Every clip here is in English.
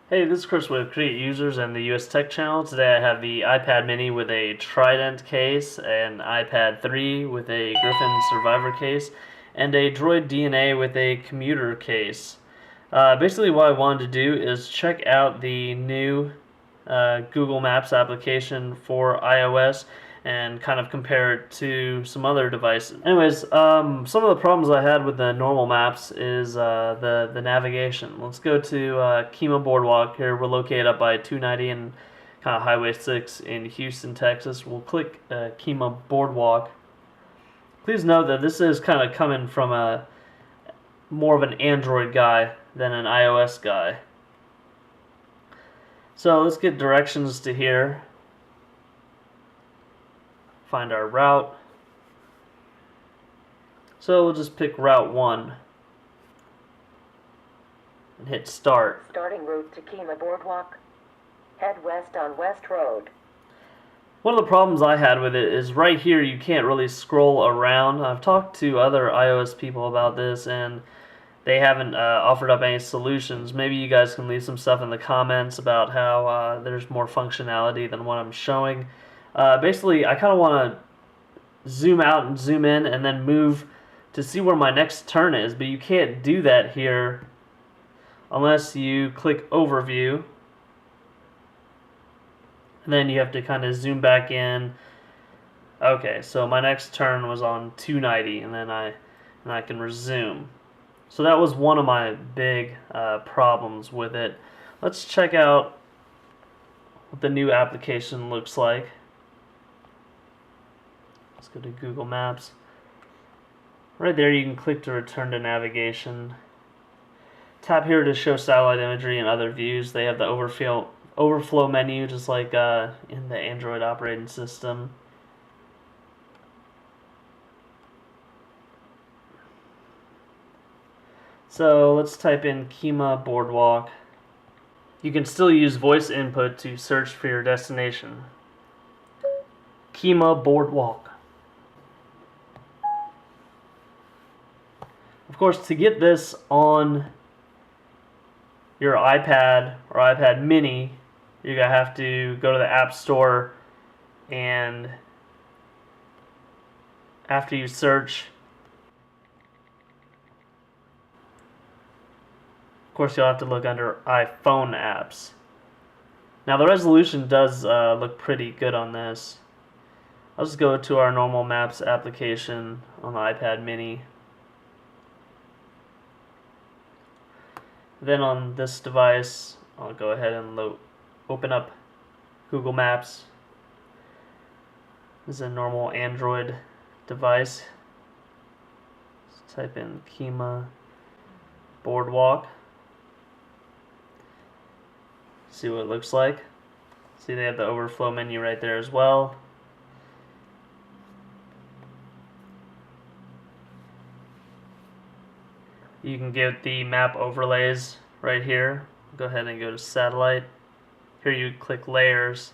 Hey, this is Chris with Create Users and the US Tech Channel. Today I have the iPad mini with a Trident case, an iPad 3 with a Griffin Survivor case, and a Droid DNA with a commuter case. Basically what I wanted to do is check out the new Google Maps application for iOS and kind of compare it to some other devices. Anyways, some of the problems I had with the normal maps is the navigation. Let's go to Kima Boardwalk. Here we're located up by 290 and kind of Highway 6 in Houston, Texas. We'll click Kima Boardwalk. Please note that this is kind of coming from a more of an Android guy than an iOS guy. So let's get directions to here. Find our route. So we'll just pick Route 1 and hit Start. Starting route to Kima Boardwalk. Head west on West Road. One of the problems I had with it is right here you can't really scroll around. I've talked to other iOS people about this and they haven't offered up any solutions. Maybe you guys can leave some stuff in the comments about how there's more functionality than what I'm showing. Basically, I kind of want to zoom out and zoom in and then move to see where my next turn is, but you can't do that here unless you click Overview. And then you have to kind of zoom back in. Okay, so my next turn was on 290, and then I can resume. So that was one of my big problems with it. Let's check out what the new application looks like. Let's go to Google Maps. Right there you can click to return to navigation. Tap here to show satellite imagery and other views. They have the overflow menu just like in the Android operating system. So let's type in Kima Boardwalk. You can still use voice input to search for your destination. Kima Boardwalk. Of course, to get this on your iPad or iPad mini, you're going to have to go to the App Store, and after you search, of course you'll have to look under iPhone apps. Now the resolution does look pretty good on this. I'll just go to our normal Maps application on the iPad mini. Then on this device, I'll go ahead and open up Google Maps. This is a normal Android device. Let's type in Kima Boardwalk. See what it looks like. See, they have the overflow menu right there as well. You can get the map overlays right here. Go ahead and go to satellite. Here you click layers,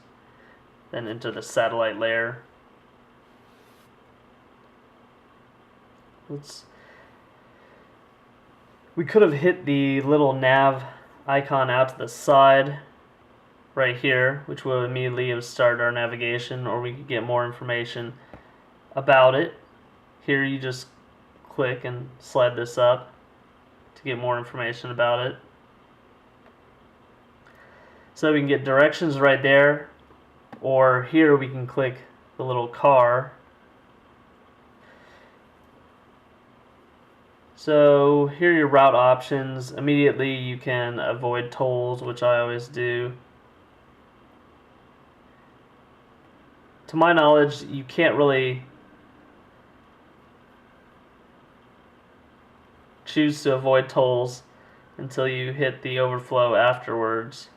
then enter the satellite layer. We could have hit the little nav icon out to the side right here, which will immediately have started our navigation, or we could get more information about it. Here you just click and slide this up to get more information about it. So we can get directions right there, or here we can click the little car. So here are your route options. Immediately you can avoid tolls, which I always do. To my knowledge, you can't really choose to avoid tolls until you hit the overflow afterwards.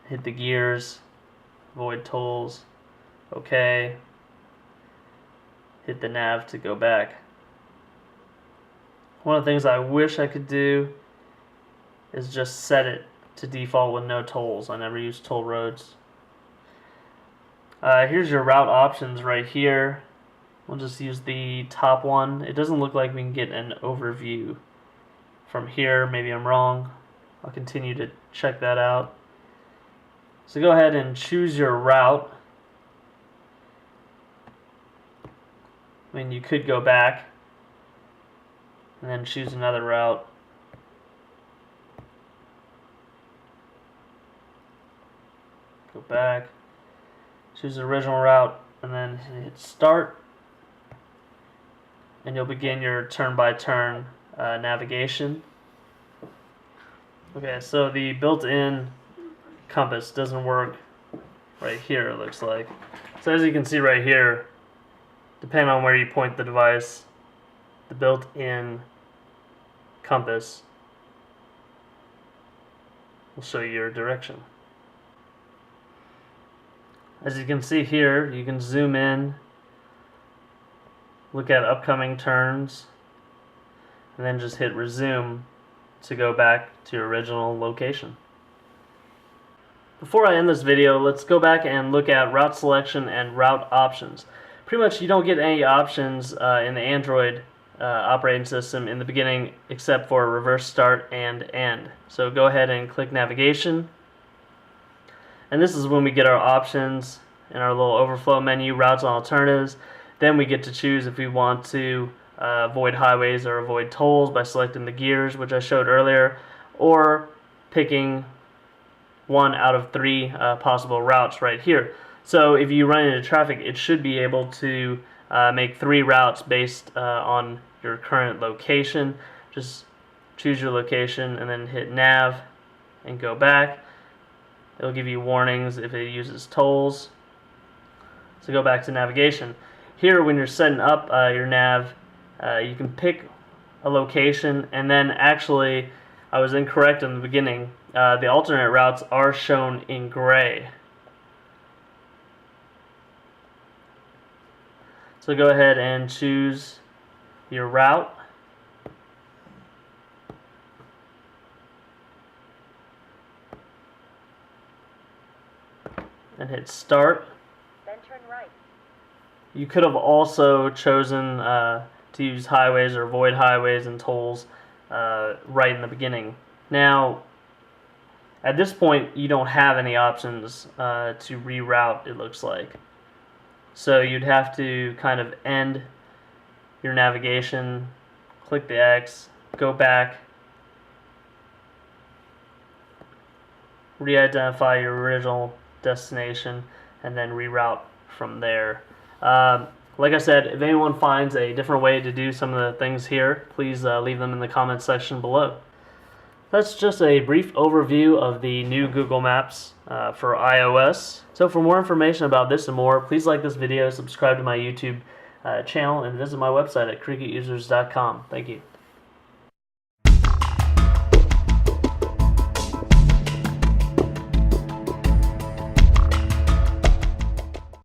Hit the gears, avoid tolls, okay. Hit the nav to go back. One of the things I wish I could do is just set it to default with no tolls. I never use toll roads. Here's your route options right here. We'll just use the top one. It doesn't look like we can get an overview from here. Maybe I'm wrong. I'll continue to check that out. So go ahead and choose your route. I mean, you could go back and then choose another route. Go back, choose the original route, and then hit start. And you'll begin your turn-by-turn navigation. Okay, so the built-in compass doesn't work right here, it looks like. So as you can see right here, depending on where you point the device, the built-in compass will show you your direction. As you can see here, you can zoom in, look at upcoming turns, and then just hit resume to go back to your original location. Before I end this video, let's go back and look at route selection and route options. Pretty much you don't get any options in the Android operating system in the beginning except for reverse start and end. So go ahead and click navigation, and this is when we get our options in our little overflow menu, routes and alternatives. Then we get to choose if we want to avoid highways or avoid tolls by selecting the gears, which I showed earlier, or picking one out of three possible routes right here. So if you run into traffic, it should be able to make three routes based on your current location. Just choose your location and then hit nav and go back. It'll give you warnings if it uses tolls. So go back to navigation. Here, when you're setting up your nav, you can pick a location, and then actually, I was incorrect in the beginning. The alternate routes are shown in gray. So go ahead and choose your route. And hit start. Then turn right. You could have also chosen to use highways or avoid highways and tolls right in the beginning. Now, at this point, you don't have any options to reroute, it looks like. So you'd have to kind of end your navigation, click the X, go back, re-identify your original destination, and then reroute from there. Like I said, if anyone finds a different way to do some of the things here, please leave them in the comments section below. That's just a brief overview of the new Google Maps for iOS. So for more information about this and more, please like this video, subscribe to my YouTube channel, and visit my website at cricketusers.com. Thank you.